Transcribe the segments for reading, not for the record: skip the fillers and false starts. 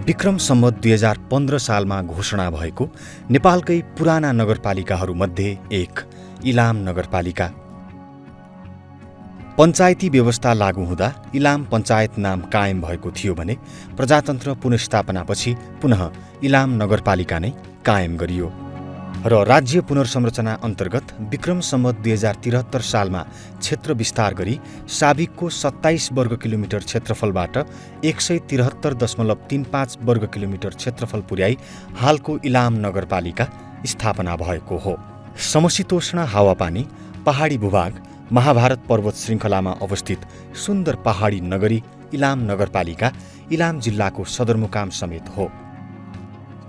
विक्रम सम्वत 2015 सालमा घोषणा भएको नेपालकै पुराना नगरपालिकाहरूमध्ये एक इलाम नगरपालिका। पञ्चायती व्यवस्था लागू हुँदा इलाम पञ्चायत नाम कायम भएको थियो भने प्रजातन्त्र पुनर्स्थापनापछि पुनः इलाम नगरपालिका नै कायम गरियो र राज्य पुनर्संरचना अन्तर्गत विक्रम सम्वत 2073 सालमा क्षेत्र विस्तार गरी साबिकको 27 वर्ग किलोमिटर क्षेत्रफलबाट 173.35 वर्ग किलोमिटर क्षेत्रफल पुर्याई हालको इलाम नगरपालिका स्थापना भएको हो। समशीतोष्ण हावापानी, पहाडी भूभाग, महाभारत पर्वत श्रृङ्खलामा अवस्थित सुन्दर पहाडी नगरी इलाम नगरपालिका इलाम जिल्लाको सदरमुकाम समेत हो।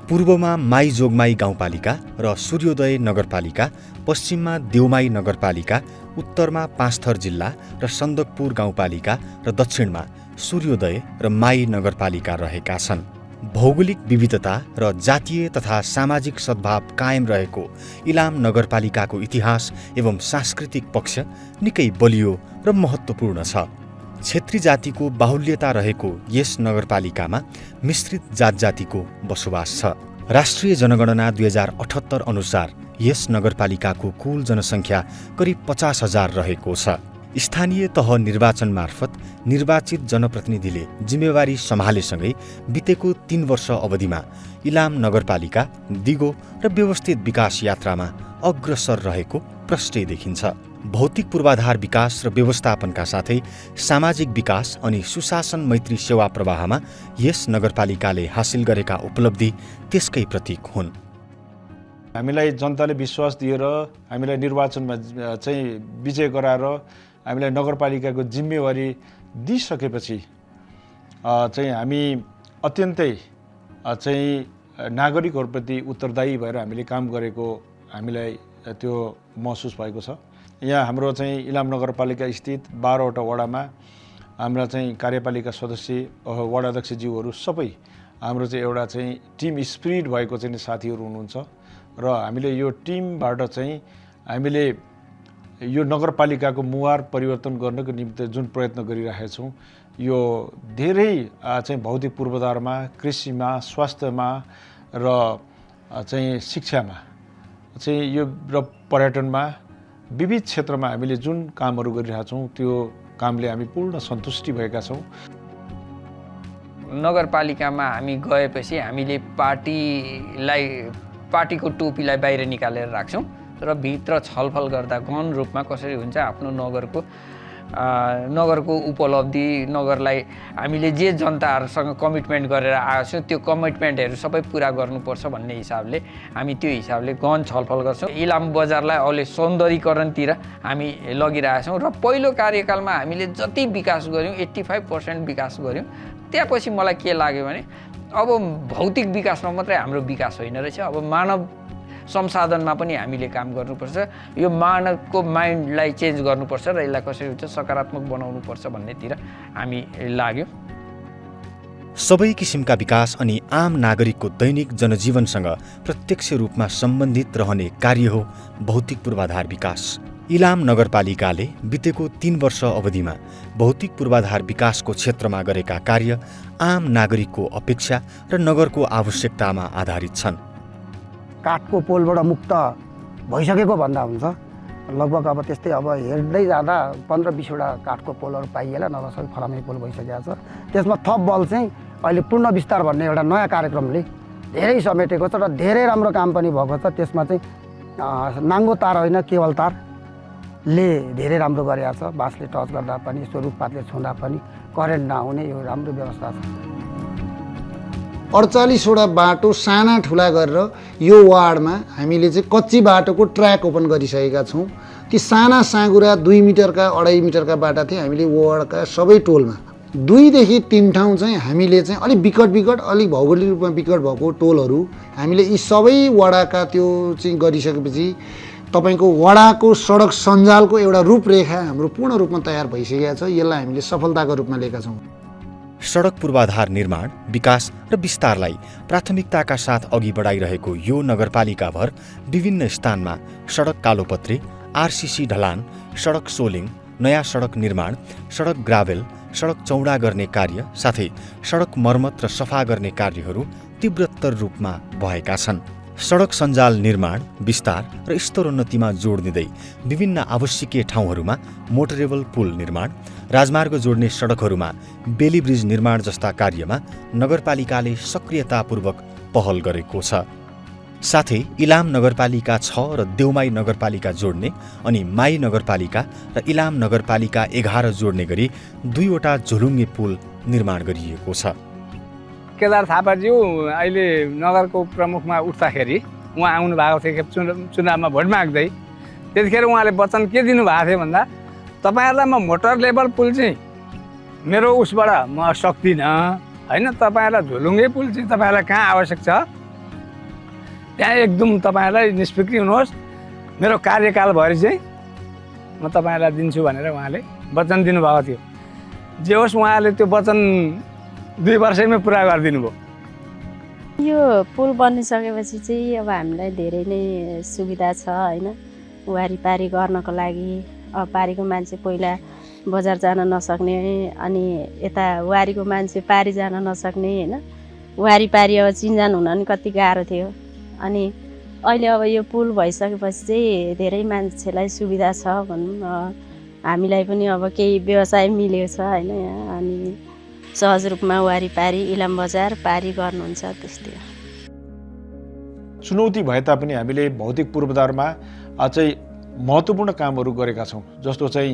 पूर्वमा माई जोगमाई गाउँपालिका र सूर्योदय नगरपालिका, पश्चिममा देउमाई नगरपालिका, उत्तरमा पाँचथर जिल्ला र सन्दकपुर गाउँपालिका र दक्षिणमा सूर्योदय र माई नगरपालिका रहेका छन्। भौगोलिक विविधता र जातीय तथा सामाजिक सद्भाव कायम रहेको इलाम नगरपालिकाको इतिहास एवं सांस्कृतिक पक्ष निकै बलियो र महत्त्वपूर्ण छ। क्षेत्री जातिको बाहुल्यता रहेको यस नगरपालिकामा मिश्रित जातजातिको बसोबास छ। राष्ट्रिय जनगणना 2078 अनुसार यस नगरपालिकाको कुल जनसङ्ख्या करिब 50,000 रहेको छ। स्थानीय तह निर्वाचन मार्फत निर्वाचित जनप्रतिनिधिले जिम्मेवारी सम्हालेसँगै बितेको 3 वर्ष अवधिमा इलाम नगरपालिका दिगो र व्यवस्थित विकास यात्रामा अग्रसर रहेको प्रष्टै देखिन्छ। भौतिक पूर्वाधार विकास र व्यवस्थापनका साथै सामाजिक विकास अनि सुशासन मैत्री सेवा प्रवाहमा यस नगरपालिकाले हासिल गरेका उपलब्धि त्यसकै प्रतीक हुन्। हामीलाई जनताले विश्वास दिएर हामीलाई निर्वाचनमा चाहिँ विजय गराएर हामीलाई नगरपालिकाको जिम्मेवारी दिइसकेपछि चाहिँ हामी अत्यन्तै चाहिँ नागरिकहरूप्रति उत्तरदायी भएर हामीले काम गरेको हामीलाई त्यो महसुस भएको छ। यहाँ हाम्रो चाहिँ इलाम नगरपालिका स्थित 12वटा वडामा हाम्रा चाहिँ कार्यपालिका सदस्य, वडा अध्यक्षज्यूहरू सबै हाम्रो चाहिँ एउटा चाहिँ टिम स्पिरिट भएको चाहिँ साथीहरू हुनुहुन्छ र हामीले यो टिमबाट चाहिँ हामीले यो नगरपालिकाको मुहार परिवर्तन गर्नको निम्ति जुन प्रयत्न गरिरहेका छौँ, यो धेरै चाहिँ भौतिक पूर्वाधारमा, कृषिमा, स्वास्थ्यमा र चाहिँ शिक्षामा चाहिँ यो र पर्यटनमा विविध क्षेत्रमा हामीले जुन कामहरू गरिरहेका छौँ त्यो कामले हामी पूर्ण सन्तुष्टि भएका छौँ। नगरपालिकामा हामी गएपछि हामीले पार्टीको टोपीलाई बाहिर निकालेर राख्छौँ र भित्र छलफल गर्दा गहन रूपमा कसरी हुन्छ आफ्नो नगरको उपलब्धि, नगरलाई हामीले जे जनताहरूसँग कमिटमेन्ट गरेर आएको छौँ त्यो कमिटमेन्टहरू सबै पुरा गर्नुपर्छ भन्ने हिसाबले हामी त्यो हिसाबले गहन छलफल गर्छौँ। इलाम बजारलाई अहिले सौन्दर्यीकरणतिर हामी लगिरहेछौँ र पहिलो कार्यकालमा हामीले जति विकास गऱ्यौँ 85% विकास गऱ्यौँ। त्यसपछि मलाई के लाग्यो भने अब भौतिक विकासमा मात्रै हाम्रो विकास होइन रहेछ, अब मानव संसाधनमा पनि हामीले काम गर्नुपर्छ। यो मानवको माइन्डलाई चेन्ज गर्नुपर्छ र यसलाई कसरी हुन्छ सकारात्मक बनाउनुपर्छ भन्नेतिर हामी लाग्यो। सबै किसिमका विकास अनि आम नागरिकको दैनिक जनजीवनसँग प्रत्यक्ष रूपमा सम्बन्धित रहने कार्य हो भौतिक पूर्वाधार विकास। इलाम नगरपालिकाले बितेको 3 वर्ष अवधिमा भौतिक पूर्वाधार विकासको क्षेत्रमा गरेका कार्य आम नागरिकको अपेक्षा र नगरको आवश्यकतामा आधारित छन्। काठको पोलबाट मुक्त भइसकेको भन्दा हुन्छ। लगभग अब त्यस्तै अब हेर्दै जाँदा 15-20वटा काठको पोलहरू पाइएला, नभए सबै फलामे पोल भइसकेको छ। त्यसमा थप बल चाहिँ अहिले पूर्ण विस्तार भन्ने एउटा नयाँ कार्यक्रमले धेरै समेटेको छ र धेरै राम्रो काम पनि भएको छ। त्यसमा चाहिँ नाङ्गो तार होइन, केवल तारले धेरै राम्रो गरेको छ। बाँसले टच गर्दा पनि, यस्तो रुखपातले छुँदा पनि करेन्ट नआउने यो राम्रो व्यवस्था छ। 48वटा बाटो साना ठुला गरेर यो वार्डमा हामीले चाहिँ कच्ची बाटोको ट्र्याक ओपन गरिसकेका छौँ। ती साना साँगुरा 2 मिटरका 2.5 मिटरका बाटा थिए हामीले वार्डका सबै टोलमा 2 देखि 3 ठाउँ चाहिँ हामीले चाहिँ अलिक विकट अलिक भौगोलिक रूपमा विकट भएको टोलहरू हामीले यी सबै वडाका त्यो चाहिँ गरिसकेपछि तपाईँको वडाको सडक सञ्जालको एउटा रूपरेखा हाम्रो पूर्ण रूपमा तयार भइसकेको छ। यसलाई हामीले सफलताको रूपमा लिएका छौँ। सडक पूर्वाधार निर्माण, विकास र विस्तारलाई प्राथमिकताका साथ अघि बढाइरहेको यो नगरपालिकाभर विभिन्न स्थानमा सडक कालोपत्री, आरसीसी ढलान, सडक सोलिङ, नयाँ सडक निर्माण, सडक ग्राभेल, सडक चौडा गर्ने कार्य साथै सडक मर्मत र सफा गर्ने कार्यहरू तीव्रतर रूपमा भएका छन्। सडक सञ्जाल निर्माण, विस्तार र स्तरोन्नतिमा जोड दिँदै विभिन्न आवश्यकीय ठाउँहरूमा मोटरेबल पुल निर्माण, राजमार्ग जोड्ने सडकहरूमा बेली ब्रिज निर्माण जस्ता कार्यमा नगरपालिकाले सक्रियतापूर्वक पहल गरेको छ। साथै इलाम नगरपालिका 6 र देउमाई नगरपालिका जोड्ने अनि माई नगरपालिका र इलाम नगरपालिका 11 जोड्ने गरी 2 वटा झोलुङ्गे पुल निर्माण गरिएको छ। केदार थापाज्यू अहिले नगरको प्रमुखमा उठ्दाखेरि उहाँ आउनु भएको थियो चुनावमा भोट माग्दै। त्यतिखेर उहाँले वचन के दिनुभएको थियो भन्दा तपाईँहरूलाई म मोटर लेभल पुल चाहिँ मेरो उसबाट म सक्दिनँ होइन, तपाईँहरूलाई झोलुङ्गे पुल चाहिँ तपाईँहरूलाई कहाँ आवश्यक छ त्यहाँ एकदम तपाईँहरूलाई निष्फिक्री हुनुहोस्, मेरो कार्यकाल भएर चाहिँ म तपाईँहरूलाई दिन्छु भनेर उहाँले वचन दिनुभएको थियो। जे होस् उहाँले त्यो वचन 2 वर्षमै पुरा गरिदिनु भयो। यो पुल बनिसकेपछि चाहिँ अब हामीलाई धेरै नै सुविधा छ होइन, वारिपारी गर्नको लागि। अब पारीको मान्छे पहिला बजार जान नसक्ने, अनि यता वारीको मान्छे पारी जान नसक्ने होइन, वारिपारी अब चिन्जान हुन नि कति गाह्रो थियो। अनि अहिले अब यो पुल भइसकेपछि चाहिँ धेरै मान्छेलाई सुविधा छ भनौँ। हामीलाई पनि अब केही व्यवसाय मिलेको छ होइन यहाँ, अनि सहज रूपमा वारिपारी इलाम बजार पारी गर्नुहुन्छ। त्यस्तै चुनौती भए तापनि हामीले भौतिक पूर्वाधारमा चाहिँ महत्त्वपूर्ण कामहरू गरेका छौँ। जस्तो चाहिँ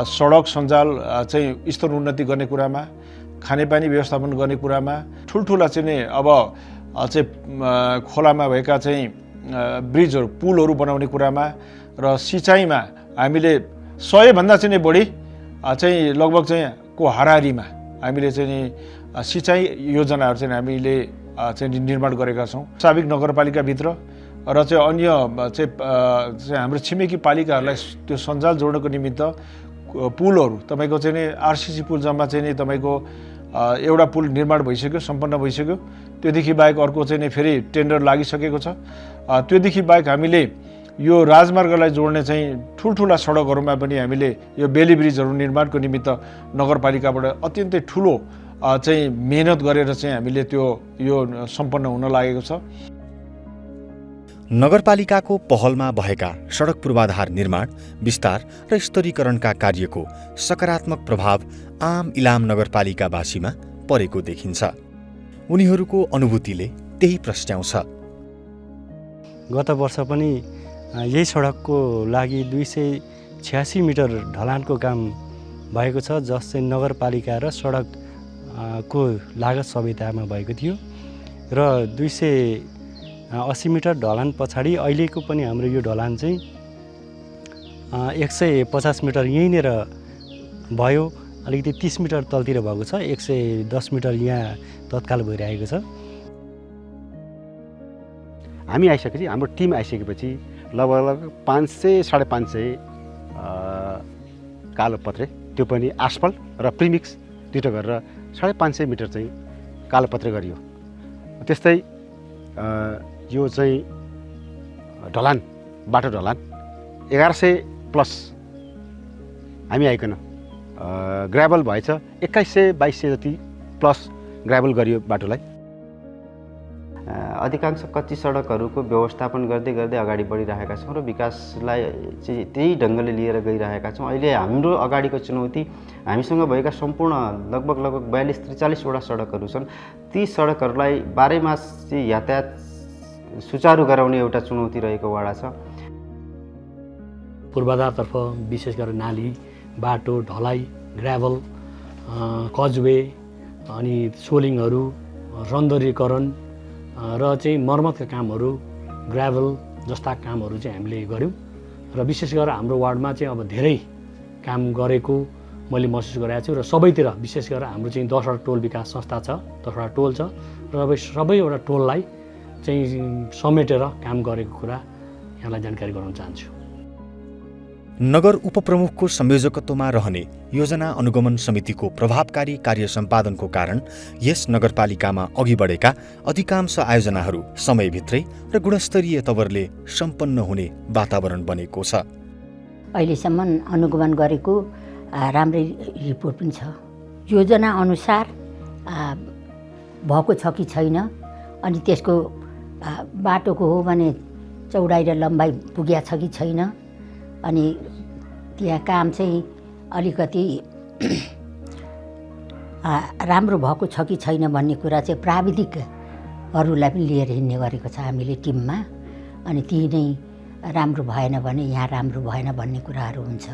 सडक सञ्जाल चाहिँ स्तरोन्नति गर्ने कुरामा, खानेपानी व्यवस्थापन गर्ने कुरामा, ठुल्ठुला चाहिँ नि अब चाहिँ खोलामा भएका चाहिँ ब्रिजहरू पुलहरू बनाउने कुरामा र सिँचाइमा हामीले 100भन्दा चाहिँ बढी चाहिँ लगभग चाहिँ को हाराहारीमा हामीले चाहिँ नि सिँचाइ योजनाहरू चाहिँ हामीले चाहिँ निर्माण गरेका छौँ। साबिक नगरपालिकाभित्र र चाहिँ अन्य चाहिँ हाम्रो छिमेकी पालिकाहरूलाई त्यो सञ्जाल जोड्नको निमित्त पुलहरू तपाईँको चाहिँ नि आरसिसी पुल जम्मा चाहिँ नि तपाईँको एउटा पुल निर्माण भइसक्यो, सम्पन्न भइसक्यो। त्योदेखि बाहेक अर्को चाहिँ नि फेरि टेन्डर लागिसकेको छ। त्योदेखि बाहेक हामीले यो राजमार्गलाई जोड्ने चाहिँ ठुल्ठुला सडकहरूमा पनि हामीले यो बेली ब्रिजहरू निर्माणको निमित्त नगरपालिकाबाट अत्यन्तै ठुलो चाहिँ मेहनत गरेर चाहिँ हामीले त्यो यो सम्पन्न हुन लागेको छ। नगरपालिकाको पहलमा भएका सडक पूर्वाधार निर्माण, विस्तार र स्तरीकरणका कार्यको सकारात्मक प्रभाव आम इलाम नगरपालिकावासीमा परेको देखिन्छ। उनीहरूको अनुभूतिले त्यही प्रस्ट्याउँछ। गत वर्ष पनि यही सडकको लागि 286 मिटर ढलानको काम भएको छ, जस चाहिँ नगरपालिका र सडकको लागत सबैतामा भएको थियो। र 280 मिटर ढलान पछाडि अहिलेको पनि हाम्रो यो ढलान चाहिँ 150 मिटर यहीँनिर भयो। अलिकति 30 मिटर तलतिर भएको छ, 110 मिटर यहाँ तत्काल भइरहेको छ। हामी आइसकेपछि, हाम्रो टिम आइसकेपछि लगभग 500-550 कालो पत्रे, त्यो पनि आसफल्ट र प्रिमिक्स दुईवटा गरेर 550 मिटर चाहिँ कालो पत्रे गरियो। त्यस्तै यो चाहिँ ढलान, बाटो ढलान 1100 प्लस हामी आइकन ग्राभल भएछ 2100-2200 जति प्लस ग्राभल गरियो बाटोलाई। अधिकांश कच्ची सडकहरूको व्यवस्थापन गर्दै गर्दै अगाडि बढिरहेका छौँ र विकासलाई चाहिँ त्यही ढङ्गले लिएर गइरहेका छौँ। अहिले हाम्रो अगाडिको चुनौती हामीसँग भएका सम्पूर्ण लगभग 42-43 वटा सडकहरू छन्। ती सडकहरूलाई 12 मास चाहिँ यातायात सुचारू गराउने एउटा चुनौती रहेको वडा छ। पूर्वाधारतर्फ विशेष गरेर नाली, बाटो, ढलाइ, ग्राभल, कजवे, अनि सोलिङहरू, रन्दरीकरण र चाहिँ मर्मतका कामहरू, ग्राभल जस्ता कामहरू चाहिँ हामीले गऱ्यौँ। र विशेष गरेर हाम्रो वार्डमा चाहिँ अब धेरै काम गरेको मैले महसुस गरेको छु। र सबैतिर विशेष गरेर हाम्रो चाहिँ 10 वटा टोल विकास संस्था छ, 10 वटा टोल छ, र अब सबैवटा टोललाई चाहिँ समेटेर काम गरेको कुरा यहाँलाई जानकारी गराउन चाहन्छु। नगर उपप्रमुखको संयोजकत्वमा रहने योजना अनुगमन समितिको प्रभावकारी कार्य सम्पादनको कारण यस नगरपालिकामा अघि बढेका अधिकांश आयोजनाहरू समयभित्रै र गुणस्तरीय तवरले सम्पन्न हुने वातावरण बनेको छ। अहिलेसम्म अनुगमन गरेको राम्रै रिपोर्ट पनि छ। योजना अनुसार भएको छ कि छैन, अनि त्यसको बाटोको हो भने चौडाइ र लम्बाइ पुगेको छ कि छैन, अनि त्यहाँ काम चाहिँ अलिकति राम्रो भएको छ कि छैन भन्ने कुरा चाहिँ प्राविधिकहरूलाई पनि लिएर हिँड्ने गरेको छ हामीले टिममा। अनि ती नै राम्रो भएन भने यहाँ राम्रो भएन भन्ने कुराहरू हुन्छ।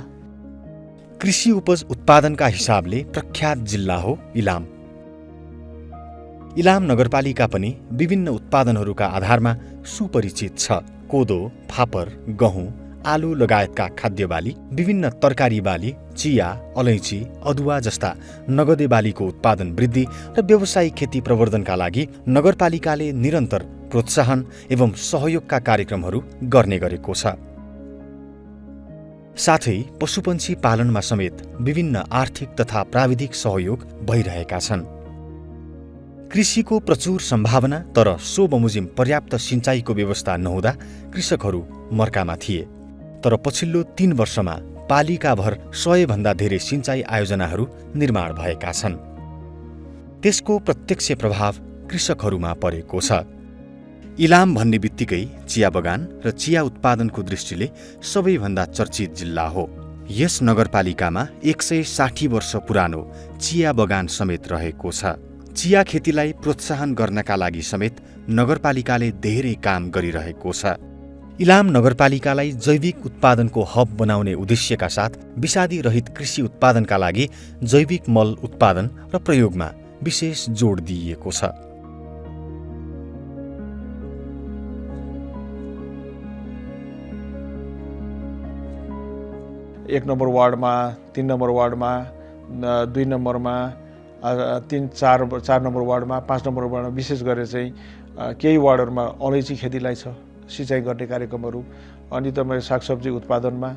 कृषि उपज उत्पादनका हिसाबले प्रख्यात जिल्ला हो इलाम। इलाम नगरपालिका पनि विभिन्न उत्पादनहरूका आधारमा सुपरिचित छ। कोदो, फापर, गहुँ, आलु लगायतका खाद्य बाली, विभिन्न तरकारी बाली, चिया, अलैँची, अदुवा जस्ता नगदे बालीको उत्पादन वृद्धि र व्यावसायिक खेती प्रवर्धनका लागि नगरपालिकाले निरन्तर प्रोत्साहन एवं सहयोगका कार्यक्रमहरू गर्ने गरेको छ। साथै पशुपन्छी पालनमा समेत विभिन्न आर्थिक तथा प्राविधिक सहयोग भइरहेका छन्। कृषिको प्रचुर सम्भावना, तर सो बमोजिम पर्याप्त सिंचाइको व्यवस्था नहुँदा कृषकहरू मर्कामा थिए। तर पछिल्लो 3 वर्षमा पालिकाभर 100 भन्दा धेरै सिंचाइ आयोजनाहरू निर्माण भएका छन्। त्यसको प्रत्यक्ष प्रभाव कृषकहरूमा परेको छ। इलाम भन्ने बित्तिकै चिया बगान र चिया उत्पादनको दृष्टिले सबैभन्दा चर्चित जिल्ला हो। यस नगरपालिकामा 160 वर्ष पुरानो चिया बगान समेत रहेको छ। चिया खेतीलाई प्रोत्साहन गर्नका लागि समेत नगरपालिकाले धेरै काम गरिरहेको छ। इलाम नगरपालिकालाई जैविक उत्पादनको हब बनाउने उद्देश्यका साथ विषादी रहित कृषि उत्पादनका लागि जैविक मल उत्पादन र प्रयोगमा विशेष जोड दिइएको छ। एक नम्बर वार्डमा, 3 नम्बर वार्डमा, 2 नम्बरमा, 4 नम्बर वार्डमा, 5 नम्बर वार्डमा विशेष गरेर चाहिँ केही वार्डहरूमा अलैँची खेतीलाई छ सिँचाइ गर्ने कार्यक्रमहरू, अनि तपाईँ सागसब्जी उत्पादनमा,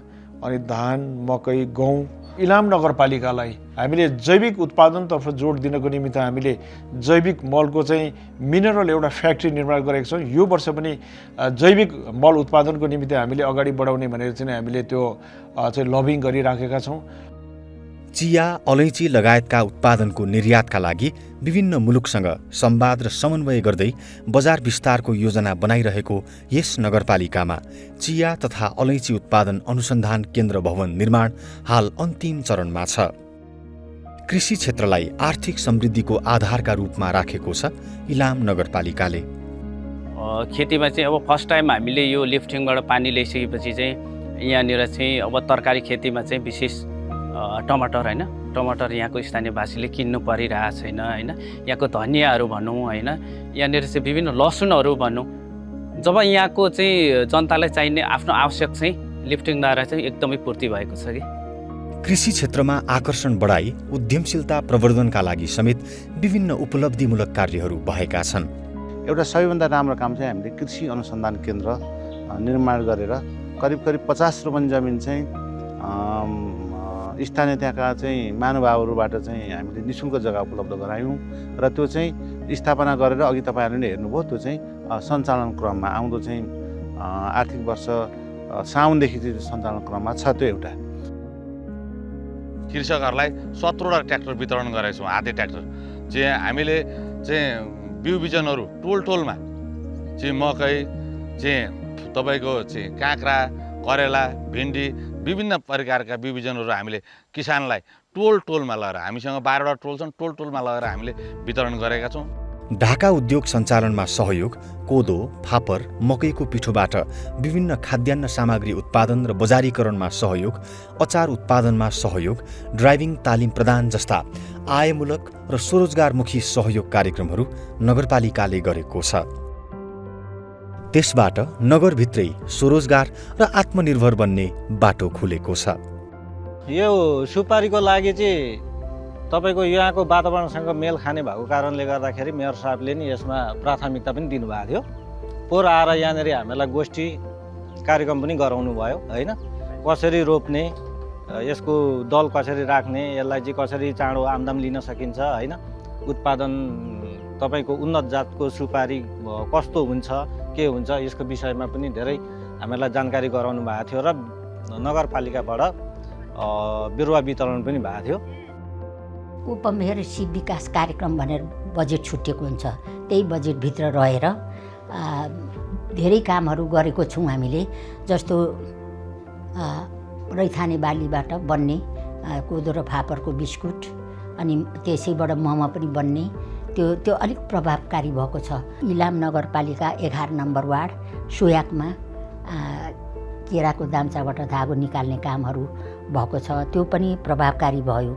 अनि धान, मकै, गहुँ। इलाम नगरपालिकालाई हामीले जैविक उत्पादनतर्फ जोड दिनको निमित्त हामीले जैविक मलको चाहिँ मिनरल एउटा फ्याक्ट्री निर्माण गरेका छौँ। यो वर्ष पनि जैविक मल उत्पादनको निमित्त हामीले अगाडि बढाउने भनेर चाहिँ हामीले त्यो चाहिँ लबिङ गरिराखेका छौँ। चिया, अलैँची लगायतका उत्पादनको निर्यातका लागि विभिन्न मुलुकसँग संवाद र समन्वय गर्दै बजार विस्तारको योजना बनाइरहेको यस नगरपालिकामा चिया तथा अलैँची उत्पादन अनुसन्धान केन्द्र भवन निर्माण हाल अन्तिम चरणमा छ। कृषि क्षेत्रलाई आर्थिक समृद्धिको आधारका रूपमा राखेको छ इलाम नगरपालिकाले। खेतीमा चाहिँ अब फर्स्ट टाइम हामीले यो लिफ्टिङबाट पानी ल्याइसकेपछि चाहिँ यहाँनिर चाहिँ अब तरकारी खेतीमा चाहिँ विशेष टमाटर होइन, टमाटर यहाँको स्थानीयवासीले किन्नु परिरहेको छैन होइन। यहाँको धनियाँहरू भनौँ होइन, यहाँनिर चाहिँ विभिन्न लसुनहरू भनौँ, जब यहाँको चाहिँ जनतालाई चाहिने आफ्नो आवश्यक चाहिँ लिफ्टिङद्वारा चाहिँ एकदमै पूर्ति भएको छ कि। कृषि क्षेत्रमा आकर्षण बढाई उद्यमशीलता प्रवर्धनका लागि समेत विभिन्न उपलब्धिमूलक कार्यहरू भएका छन्। एउटा सबैभन्दा राम्रो काम चाहिँ हामीले कृषि अनुसन्धान केन्द्र निर्माण गरेर करिब 50 रोपन जमिन चाहिँ स्थानीय त्यहाँका चाहिँ महानुभावहरूबाट चाहिँ हामीले निःशुल्क जग्गा उपलब्ध गरायौँ र त्यो चाहिँ स्थापना गरेर अघि तपाईँहरूले हेर्नुभयो त्यो चाहिँ सञ्चालन क्रममा आउँदो चाहिँ आर्थिक वर्ष साउनदेखि चाहिँ सञ्चालन क्रममा छ। त्यो एउटा कृषकहरूलाई 17वटा ट्र्याक्टर वितरण गरेका छौँ। हाते ट्र्याक्टर चाहिँ हामीले चाहिँ बिउ बिजनहरू टोलमा चाहिँ मकै चाहिँ तपाईँको चाहिँ काँक्रा, करेला, भिन्डी विभिन्न प्रकारका बिउ बिजनहरू हामीले किसानलाई टोलमा लगेर, हामीसँग 12वटा टोल छन्, टोलमा लगेर हामीले वितरण गरेका छौँ। ढाका उद्योग सञ्चालनमा सहयोग, कोदो, फापर, मकैको पिठोबाट विभिन्न खाद्यान्न सामग्री उत्पादन र बजारीकरणमा सहयोग, अचार उत्पादनमा सहयोग, ड्राइभिङ तालिम प्रदान जस्ता आयमूलक र स्वरोजगारमुखी सहयोग कार्यक्रमहरू नगरपालिकाले गरेको छ। त्यसबाट नगरभित्रै स्वरोजगार र आत्मनिर्भर बन्ने बाटो खुलेको छ। यो सुपारीको लागि चाहिँ तपाईँको यहाँको वातावरणसँग मेल खाने भएको कारणले गर्दाखेरि मेयर साहबले नि यसमा प्राथमिकता पनि दिनुभएको थियो। पोहोर आएर यहाँनिर हामीलाई गोष्ठी कार्यक्रम पनि गराउनु भयो होइन, कसरी रोप्ने, यसको दल कसरी राख्ने, यसलाई चाहिँ कसरी चाँडो आमदाम लिन सकिन्छ होइन, उत्पादन तपाईँको उन्नत जातको सुपारी कस्तो हुन्छ, के हुन्छ, यसको विषयमा पनि धेरै हामीलाई जानकारी गराउनु भएको थियो र नगरपालिकाबाट बिरुवा वितरण पनि भएको थियो। उपमेयर सिप विकास कार्यक्रम भनेर बजेट छुट्टिएको हुन्छ। त्यही बजेटभित्र रहेर धेरै कामहरू गरेको छौँ हामीले। जस्तो रैथाने बालीबाट बन्ने कोदो र फापरको बिस्कुट अनि त्यसैबाट मोमो पनि बन्ने त्यो अलिक प्रभावकारी भएको छ। इलाम नगरपालिका 11 नम्बर वार्ड सोयाकमा केराको दाम्चाबाट धागो निकाल्ने कामहरू भएको छ, त्यो पनि प्रभावकारी भयो।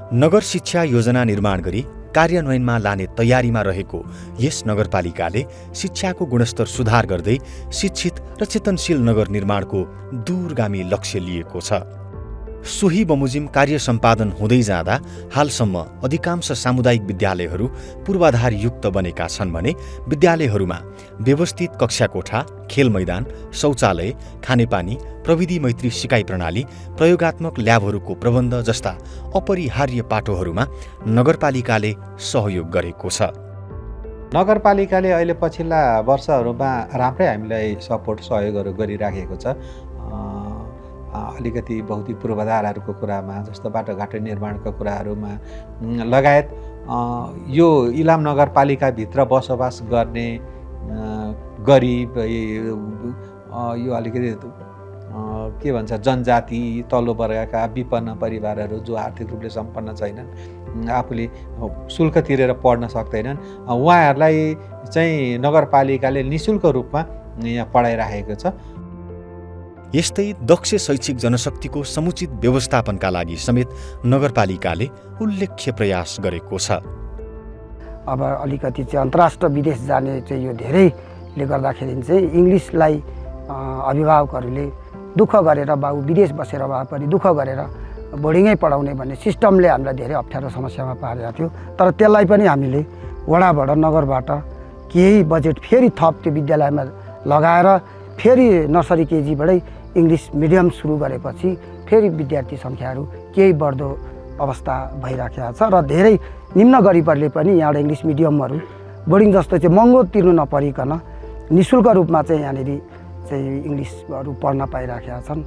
नगर शिक्षा योजना निर्माण गरी कार्यान्वयनमा लाने तयारीमा रहेको यस नगरपालिकाले शिक्षाको गुणस्तर सुधार गर्दै शिक्षित र चेतनशील नगर निर्माणको दूरगामी लक्ष्य लिएको छ। सोही बमोजिम कार्य सम्पादन हुँदै जाँदा हालसम्म अधिकांश सामुदायिक विद्यालयहरू पूर्वाधारयुक्त बनेका छन् भने विद्यालयहरूमा व्यवस्थित कक्षाकोठा, खेल मैदान, शौचालय, खानेपानी, प्रविधि मैत्री सिकाइ प्रणाली, प्रयोगात्मक ल्याबहरूको प्रबन्ध जस्ता अपरिहार्य पाटोहरूमा नगरपालिकाले सहयोग गरेको छ। नगरपालिकाले अहिले पछिल्ला वर्षहरूमा राम्रै हामीलाई सपोर्ट सहयोगहरू गरिराखेको छ। अलिकति भौतिक पूर्वाधारहरूको कुरामा, जस्तो बाटोघाटो निर्माणको कुराहरूमा लगायत यो इलाम नगरपालिकाभित्र बसोबास गर्ने गरिब, यो अलिकति के भन्छ जनजाति, तल्लो वर्गका विपन्न परिवारहरू जो आर्थिक रूपले सम्पन्न छैनन्, आफूले शुल्क तिरेर पढ्न सक्दैनन्, उहाँहरूलाई चाहिँ नगरपालिकाले निःशुल्क रूपमा यहाँ पढाइराखेको छ। यस्तै दक्ष शैक्षिक जनशक्तिको समुचित व्यवस्थापनका लागि समेत नगरपालिकाले उल्लेख्य प्रयास गरेको छ। अब अलिकति चाहिँ अन्तर्राष्ट्र विदेश जाने चाहिँ यो धेरैले गर्दाखेरि चाहिँ इङ्ग्लिसलाई अभिभावकहरूले दुःख गरेर बाबु विदेश बसेर भए पनि दुःख गरेर बोर्डिङै पढाउने भन्ने सिस्टमले हामीलाई धेरै अप्ठ्यारो समस्यामा पारेको थियो। तर त्यसलाई पनि हामीले वडाबाट नगरबाट केही बजेट फेरि थप त्यो विद्यालयमा लगाएर फेरि नर्सरी केजीबाटै इङ्ग्लिस मिडियम सुरु गरेपछि फेरि विद्यार्थी सङ्ख्याहरू केही बढ्दो अवस्था भइराखेको छ र धेरै निम्न गरिबहरूले पनि यहाँबाट इङ्ग्लिस मिडियमहरू बोर्डिङ जस्तो चाहिँ महँगो तिर्नु नपरिकन निःशुल्क रूपमा चाहिँ यहाँनिर चाहिँ इङ्ग्लिसहरू पढ्न पाइराखेका छन्।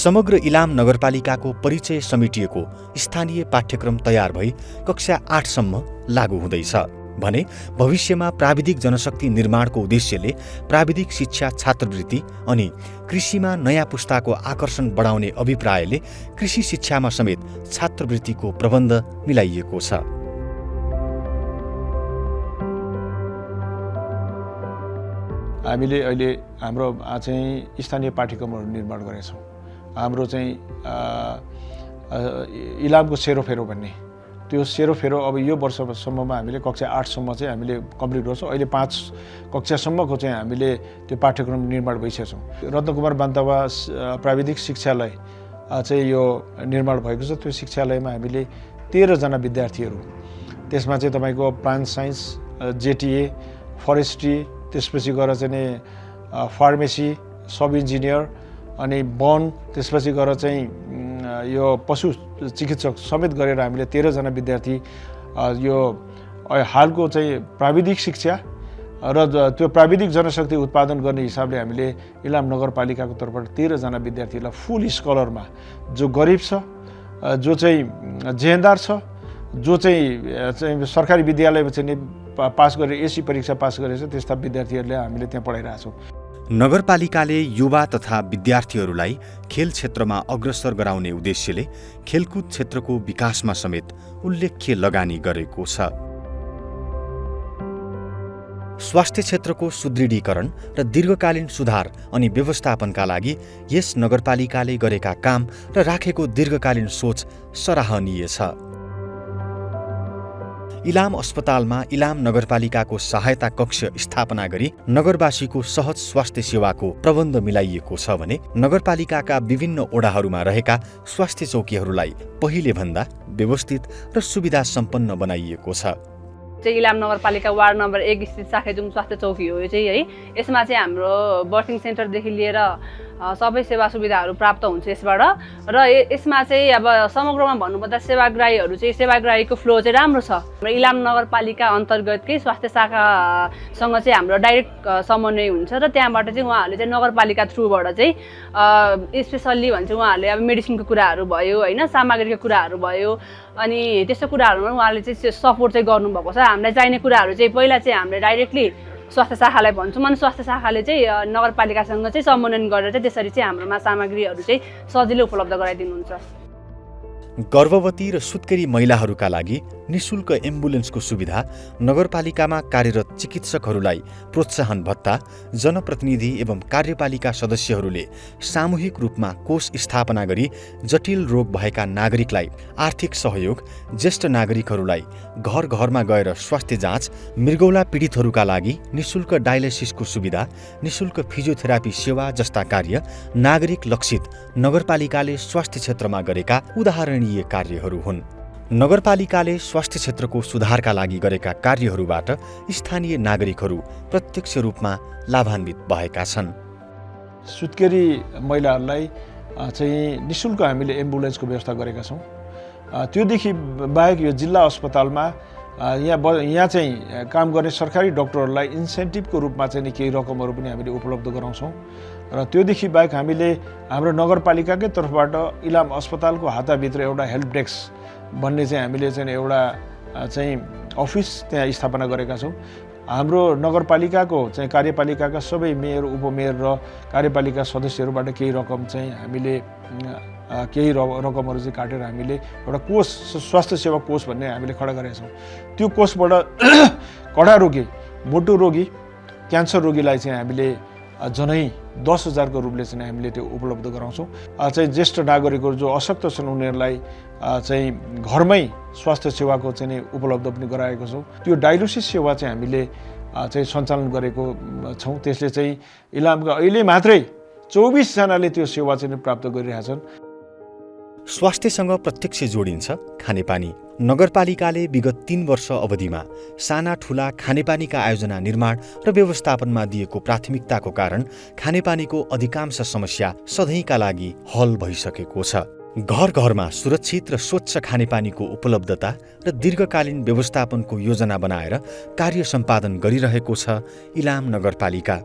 समग्र इलाम नगरपालिकाको परिचय समेटिएको स्थानीय पाठ्यक्रम तयार भई कक्षा 8 सम्म लागू हुँदैछ भने भविष्यमा प्राविधिक जनशक्ति निर्माणको उद्देश्यले प्राविधिक शिक्षा छात्रवृत्ति अनि कृषिमा नयाँ पुस्ताको आकर्षण बढाउने अभिप्रायले कृषि शिक्षामा समेत छात्रवृत्तिको प्रबन्ध मिलाइएको छ। हामीले अहिले हाम्रो चाहिँ स्थानीय पाठ्यक्रमहरू निर्माण गरेका छौँ। हाम्रो चाहिँ इलामको सेरोफेरो भन्ने त्यो सेरोफेरो अब यो वर्षसम्ममा हामीले कक्षा 8 सम्म चाहिँ हामीले कम्प्लिट गर्छौँ। अहिले 5 कक्षासम्मको चाहिँ हामीले त्यो पाठ्यक्रम निर्माण भइसकेको छौँ। रत्नकुमार बान्तवा प्राविधिक शिक्षालय चाहिँ यो निर्माण भएको छ। त्यो शिक्षालयमा हामीले 13 जना विद्यार्थीहरू, त्यसमा चाहिँ तपाईँको प्लान्ट साइन्स, जेटिए, फरेस्ट्री, त्यसपछि गएर चाहिँ फार्मेसी, सब इन्जिनियर अनि वन, त्यसपछि गएर चाहिँ यो पशु चिकित्सक समेत गरेर हामीले 13 जना विद्यार्थी यो हालको चाहिँ प्राविधिक शिक्षा र त्यो प्राविधिक जनशक्ति उत्पादन गर्ने हिसाबले हामीले इलाम नगरपालिकाको तर्फबाट 13 जना विद्यार्थीलाई फुल स्कलरमा, जो गरिब छ, जो चाहिँ जेहेन्दार छ, जो चाहिँ सरकारी विद्यालयमा चाहिँ पास गरेर एसी परीक्षा पास गरेछ, त्यस्ता विद्यार्थीहरूलाई हामीले त्यहाँ पढाइरहेका छौँ। नगरपालिकाले युवा तथा विद्यार्थीहरूलाई खेल क्षेत्रमा अग्रसर गराउने उद्देश्यले खेलकुद क्षेत्रको विकासमा समेत उल्लेख्य लगानी गरेको छ। स्वास्थ्य क्षेत्रको सुदृढीकरण र दीर्घकालीन सुधार अनि व्यवस्थापनका लागि यस नगरपालिकाले गरेका काम र राखेको दीर्घकालीन सोच सराहनीय छ। इलाम अस्पतालमा इलाम नगरपालिकाको सहायता कक्ष स्थापना गरी नगरवासीको सहज स्वास्थ्य सेवाको प्रबन्ध मिलाइएको छ भने नगरपालिकाका विभिन्न ओडाहरूमा रहेका स्वास्थ्य चौकीहरूलाई पहिले भन्दा व्यवस्थित र सुविधा सम्पन्न बनाइएको छ। इलाम नगरपालिका वार्ड नम्बर 1 स्थित साखेजुङ स्वास्थ्य चौकी हो यो चाहिँ है। यसमा चाहिँ हाम्रो बर्थिङ सेन्टरदेखि लिएर सबै सेवा सुविधाहरू प्राप्त हुन्छ यसबाट र यसमा चाहिँ अब समग्रमा भन्नुपर्दा सेवाग्राहीहरू चाहिँ सेवाग्राहीको फ्लो चाहिँ राम्रो छ। इलाम नगरपालिका अन्तर्गतकै स्वास्थ्य शाखासँग चाहिँ हाम्रो डाइरेक्ट समन्वय हुन्छ र त्यहाँबाट चाहिँ उहाँहरूले चाहिँ नगरपालिका थ्रुबाट चाहिँ स्पेसल्ली भन्छ उहाँहरूले अब मेडिसिनको कुराहरू भयो होइन, सामग्रीको कुराहरू भयो, अनि त्यस्तो कुराहरूमा उहाँहरूले चाहिँ सपोर्ट चाहिँ गर्नुभएको छ। हामीलाई चाहिने कुराहरू चाहिँ पहिला चाहिँ हामीले डाइरेक्टली स्वास्थ्य शाखालाई भन्छौँ अनि स्वास्थ्य शाखाले चाहिँ नगरपालिकासँग चाहिँ समन्वयन गरेर चाहिँ त्यसरी चाहिँ हाम्रोमा सामग्रीहरू चाहिँ सजिलै उपलब्ध गराइदिनुहुन्छ। गर्भवती र सुत्केरी महिलाहरूका लागि निशुल्क एम्बुलेन्सको सुविधा, नगरपालिकामा कार्यरत चिकित्सकहरूलाई प्रोत्साहन भत्ता, जनप्रतिनिधि एवं कार्यपालिका सदस्यहरूले सामूहिक रूपमा कोष स्थापना गरी जटिल रोग भएका नागरिकलाई आर्थिक सहयोग, ज्येष्ठ नागरिकहरूलाई घर घरमा गएर स्वास्थ्य जाँच, मृगौला पीडितहरूका लागि निशुल्क डायलिसिसको सुविधा, निशुल्क फिजियोथेरापी सेवा जस्ता कार्य नागरिक लक्षित नगरपालिकाले स्वास्थ्य क्षेत्रमा गरेका उदाहरणीय कार्यहरू हुन्। नगरपालिकाले स्वास्थ्य क्षेत्रको सुधारका लागि गरेका कार्यहरूबाट स्थानीय नागरिकहरू प्रत्यक्ष रूपमा लाभान्वित भएका छन्। सुत्केरी महिलाहरूलाई चाहिँ निशुल्क हामीले एम्बुलेन्सको व्यवस्था गरेका छौँ। त्योदेखि बाहेक यो जिल्ला अस्पतालमा यहाँ चाहिँ काम गर्ने सरकारी डाक्टरहरूलाई इन्सेन्टिभको रूपमा चाहिँ केही रकमहरू पनि हामीले उपलब्ध गराउँछौँ र त्योदेखि बाहेक हामीले हाम्रो नगरपालिकाकै तर्फबाट इलाम अस्पतालको हाताभित्र एउटा हेल्प डेस्क भन्ने चाहिँ हामीले चाहिँ एउटा चाहिँ अफिस त्यहाँ स्थापना गरेका छौँ। हाम्रो नगरपालिकाको चाहिँ कार्यपालिकाका सबै मेयर, उपमेयर र कार्यपालिका सदस्यहरूबाट केही रकम चाहिँ हामीले केही रकमहरू चाहिँ काटेर हामीले एउटा कोष, स्वास्थ्य सेवा कोष भन्ने हामीले खडा गरेका छौँ। त्यो कोषबाट कडा रोगी, मोटो रोगी, क्यान्सर रोगीलाई चाहिँ हामीले जनै 10,000 को रूपले चाहिँ हामीले त्यो उपलब्ध गराउँछौँ। चाहिँ ज्येष्ठ नागरिकहरू जो अशक्त छन् उनीहरूलाई चाहिँ घरमै स्वास्थ्य सेवाको चाहिँ उपलब्ध पनि गराएको छौँ। त्यो डायलिसिस सेवा चाहिँ हामीले चाहिँ सञ्चालन गरेको छौँ। त्यसले चाहिँ इलामका अहिले मात्रै 24 जनाले त्यो सेवा चाहिँ प्राप्त गरिरहेछन्। स्वास्थ्यसँग प्रत्यक्ष जोडिन्छ खानेपानी। नगरपालिकाले विगत 3 वर्ष अवधिमा साना ठूला खानेपानीका आयोजना, निर्माण र व्यवस्थापनमा दिएको प्राथमिकताको कारण खानेपानीको अधिकांश समस्या सधैँका लागि हल भइसकेको छ। घर घरमा सुरक्षित र स्वच्छ खानेपानीको उपलब्धता र दीर्घकालीन व्यवस्थापनको योजना बनाएर कार्य सम्पादन गरिरहेको छ इलाम नगरपालिका।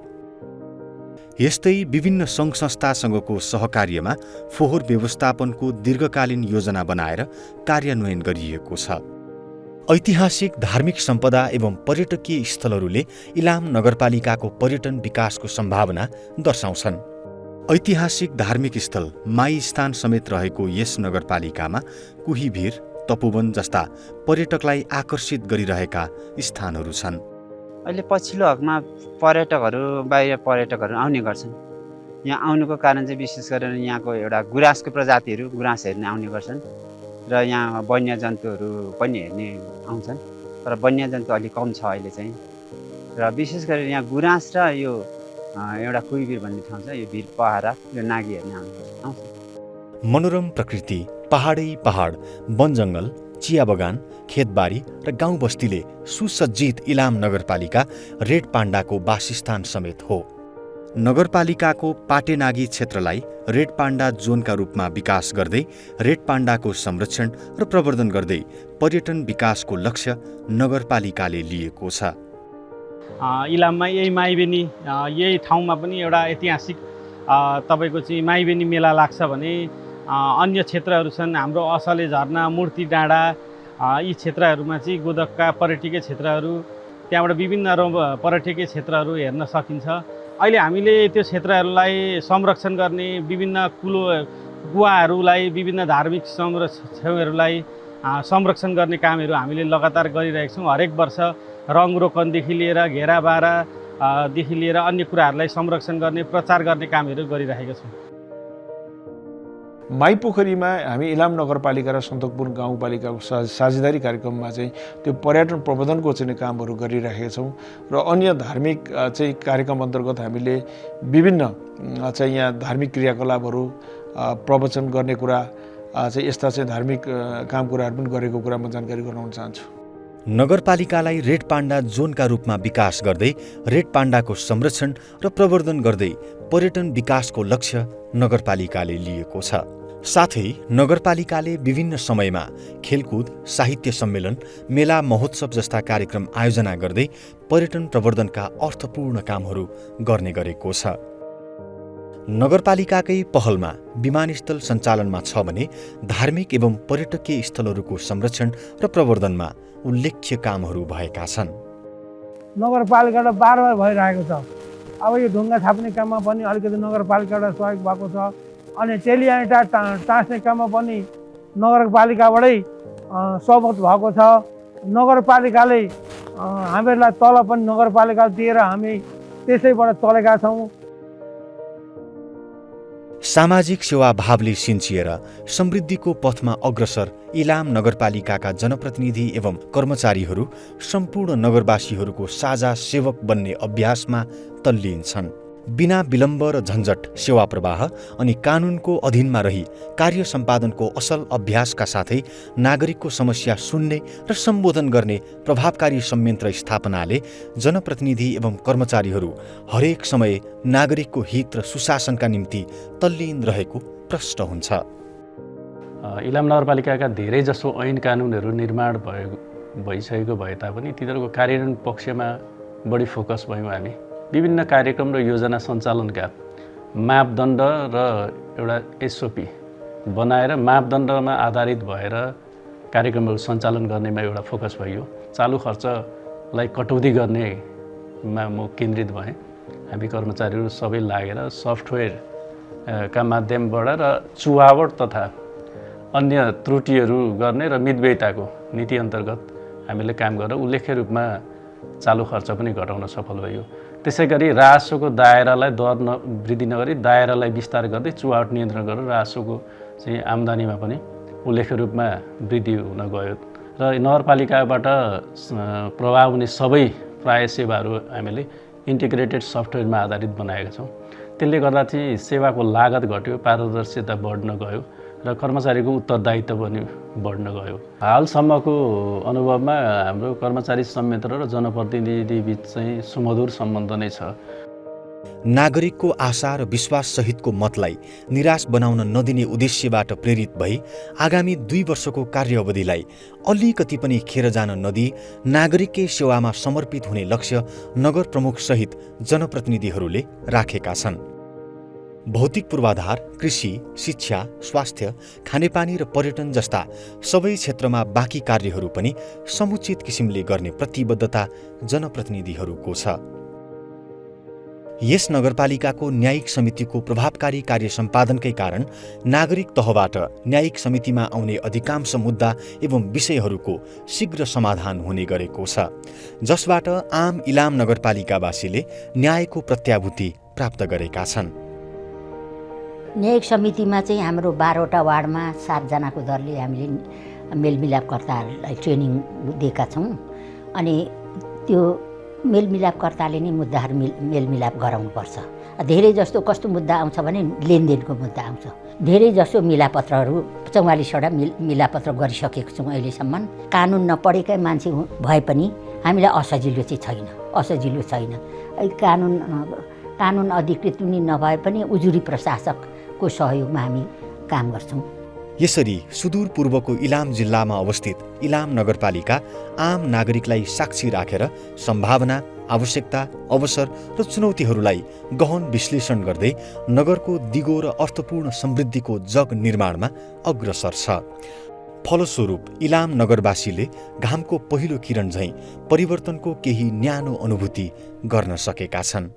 यस्तै विभिन्न सङ्घ संस्थासँगको सहकार्यमा फोहोर व्यवस्थापनको दीर्घकालीन योजना बनाएर कार्यान्वयन गरिएको छ। ऐतिहासिक धार्मिक सम्पदा एवं पर्यटकीय स्थलहरूले इलाम नगरपालिकाको पर्यटन विकासको सम्भावना दर्शाउँछन्। ऐतिहासिक धार्मिक स्थल माई स्थान समेत रहेको यस नगरपालिकामा कुहीभिर, तपोवन जस्ता पर्यटकलाई आकर्षित गरिरहेका स्थानहरू छन्। अहिले पछिल्लो हकमा पर्यटकहरू, बाहिर पर्यटकहरू आउने गर्छन्। यहाँ आउनुको कारण चाहिँ विशेष गरेर यहाँको एउटा गुराँसको प्रजातिहरू, गुराँस हेर्ने आउने गर्छन् र यहाँ वन्यजन्तुहरू पनि हेर्ने आउँछन्। तर वन्यजन्तु अलिक कम छ अहिले चाहिँ, र विशेष गरेर यहाँ गुराँस र यो एउटा कुइभिर भन्ने ठाउँ छ, यो भिर पहरा, यो नागी हेर्ने आउँछ। मनोरम प्रकृति, पहाडै पहाड, वन जङ्गल, चिया बगान, खेतबारी र गाउँ बस्तीले सुसज्जित इलाम नगरपालिका रेड पाण्डाको वासस्थान समेत हो। नगरपालिकाको पाटेनागी क्षेत्रलाई रेड पाण्डा जोनका रूपमा विकास गर्दै रेड पाण्डाको संरक्षण र प्रवर्धन गर्दै पर्यटन विकासको लक्ष्य नगरपालिकाले लिएको छ। इलाममा यही माईबेनी, यही ठाउँमा पनि एउटा ऐतिहासिक तपाईँको चाहिँ माईबेनी मेला लाग्छ भने अन्य क्षेत्रहरू छन्। हाम्रो असले झरना, मूर्ति डाँडा, यी क्षेत्रहरूमा चाहिँ गोदकका पर्यटकीय क्षेत्रहरू, त्यहाँबाट विभिन्न पर्यटकीय क्षेत्रहरू हेर्न सकिन्छ। अहिले हामीले त्यो क्षेत्रहरूलाई संरक्षण गर्ने, विभिन्न गुवाहरूलाई, विभिन्न धार्मिक ठाउँहरूलाई संरक्षण गर्ने कामहरू हामीले लगातार गरिरहेका छौँ। हरेक वर्ष रङरोपनदेखि लिएर घेराबारादेखि लिएर अन्य कुराहरूलाई संरक्षण गर्ने, प्रचार गर्ने कामहरू गरिरहेका छौँ। माई पोखरीमा हामी इलाम नगरपालिका र सन्तकपुर गाउँपालिकाको साझेदारी कार्यक्रममा चाहिँ त्यो पर्यटन प्रबन्धनको चाहिँ कामहरू गरिरहेका छौँ र अन्य धार्मिक चाहिँ कार्यक्रम अन्तर्गत हामीले विभिन्न चाहिँ यहाँ धार्मिक क्रियाकलापहरू, प्रवचन गर्ने कुरा चाहिँ यस्ता चाहिँ धार्मिक काम कुराहरू पनि गरेको कुरा म जानकारी गराउन चाहन्छु। नगरपालिकालाई रेड पाण्डा जोनका रूपमा विकास गर्दै रेड पाण्डाको संरक्षण र प्रवर्धन गर्दै पर्यटन विकासको लक्ष्य नगरपालिकाले लिएको छ। साथै नगरपालिकाले विभिन्न समयमा खेलकुद, साहित्य सम्मेलन, मेला, महोत्सव जस्ता कार्यक्रम आयोजना गर्दै पर्यटन प्रवर्धनका अर्थपूर्ण कामहरू गर्ने गरेको छ। नगरपालिकाकै पहलमा विमानस्थल सञ्चालनमा छ भने धार्मिक एवं पर्यटकीय स्थलहरूको संरक्षण र प्रवर्धनमा उल्लेख्य कामहरू भएका छन्। नगरपालिकाबाट बार भइरहेको छ। अब यो ढुङ्गा छाप्ने काममा पनि अलिकति नगरपालिकाबाट सहयोग भएको छ। अनि टेलियाइटा टाँस्ने काममा पनि नगरपालिकाबाटै सहमत भएको छ। नगरपालिकाले हामीहरूलाई तल पनि नगरपालिका दिएर हामी त्यसैबाट चलेका छौँ। सामाजिक सेवाभावले सिन्चिएर समृद्धिको पथमा अग्रसर इलाम नगरपालिकाका जनप्रतिनिधि एवं कर्मचारीहरू सम्पूर्ण नगरवासीहरूको साझा सेवक बन्ने अभ्यासमा तल्लीन छन्। बिना विलम्ब र झन्झट सेवा प्रवाह अनि कानुनको अधीनमा रही कार्य सम्पादनको असल अभ्यासका साथै नागरिकको समस्या सुन्ने र सम्बोधन गर्ने प्रभावकारी संयन्त्र स्थापनाले जनप्रतिनिधि एवं कर्मचारीहरू हरेक समय नागरिकको हित र सुशासनका निम्ति तल्लीन रहेको प्रष्ट हुन्छ। इलाम नगरपालिकाका धेरै जसो ऐन कानुनहरू निर्माण भइसकेको भए तापनि तिनीहरूको कार्यान्वयन पक्षमा बढी फोकस भयौँ हामी। विभिन्न कार्यक्रम र योजना सञ्चालनका मापदण्ड र एउटा एसओपी बनाएर मापदण्डमा आधारित भएर कार्यक्रमहरू सञ्चालन गर्नेमा एउटा फोकस भयो। चालु खर्चलाई कटौती गर्नेमा म केन्द्रित भएँ। हामी कर्मचारीहरू सबै लागेर सफ्टवेयरका माध्यमबाट र चुहावट तथा अन्य त्रुटिहरू गर्ने र मितव्ययिताको नीति अन्तर्गत हामीले काम गरेर उल्लेख्य रूपमा चालु खर्च पनि घटाउन सफल भयो। त्यसै गरी राजस्वको दायरालाई दर वृद्धि नगरी दायरालाई विस्तार गर्दै चुहावट नियन्त्रण गरेर राजस्वको चाहिँ आम्दानीमा पनि उल्लेख्य रूपमा वृद्धि हुन गयो र नगरपालिकाबाट प्रभाव हुने सबै प्राय सेवाहरू हामीले इन्टिग्रेटेड सफ्टवेयरमा आधारित बनाएका छौँ। त्यसले गर्दा चाहिँ सेवाको लागत घट्यो, पारदर्शिता बढ्न गयो र कर्मचारीको उत्तरदायित्व पनि बढ्न गयो। हालसम्मको अनुभवमा हाम्रो कर्मचारी संयन्त्र र जनप्रतिनिधि बीच चाहिँ सुमधुर सम्बन्ध नै छ। नागरिकको आशा र विश्वास सहितको मतलाई निराश बनाउन नदिने उद्देश्यबाट प्रेरित भई आगामी 2 वर्षको कार्यावधिलाई अलिकति पनि खेर जान नदिई नागरिककै सेवामा समर्पित हुने लक्ष्य नगर प्रमुख सहित जनप्रतिनिधिहरूले राखेका छन्। भौतिक पूर्वाधार, कृषि, शिक्षा, स्वास्थ्य, खानेपानी र पर्यटन जस्ता सबै क्षेत्रमा बाँकी कार्यहरू पनि समुचित किसिमले गर्ने प्रतिबद्धता जनप्रतिनिधिहरूको छ। यस नगरपालिकाको न्यायिक समितिको प्रभावकारी कार्य सम्पादनकै कारण नागरिक तहबाट न्यायिक समितिमा आउने अधिकांश मुद्दा एवं विषयहरूको शीघ्र समाधान हुने गरेको छ, जसबाट आम इलाम नगरपालिकावासीले न्यायको प्रत्याभूति प्राप्त गरेका छन्। न्यायिक समितिमा चाहिँ हाम्रो 12वटा वार्डमा 7 जनाको दरले हामीले मेलमिलापकर्ताहरूलाई ट्रेनिङ दिएका छौँ। अनि त्यो मेलमिलापकर्ताले नै मुद्दाहरू मेलमिलाप गराउनुपर्छ। धेरै जस्तो कस्तो मुद्दा आउँछ भने लेनदेनको मुद्दा आउँछ। धेरै जसो मिलापत्रहरू 44वटा मिलापत्र गरिसकेको छौँ अहिलेसम्म। कानुन नपढेकै मान्छे भए पनि हामीलाई असजिलो छैन। कानुन अधिकृत पनि नभए पनि उजुरी प्रशासकको सहयोगमा हामी काम गर्छौँ। यसरी सुदूर पूर्वको इलाम जिल्लामा अवस्थित इलाम नगरपालिका आम नागरिकलाई साक्षी राखेर सम्भावना, आवश्यकता, अवसर र चुनौतीहरूलाई गहन विश्लेषण गर्दै नगरको दिगो र अर्थपूर्ण समृद्धिको जग निर्माणमा अग्रसर छ। फलस्वरूप इलाम नगरवासीले घामको पहिलो किरण झैँ परिवर्तनको केही न्यानो अनुभूति गर्न सकेका छन्।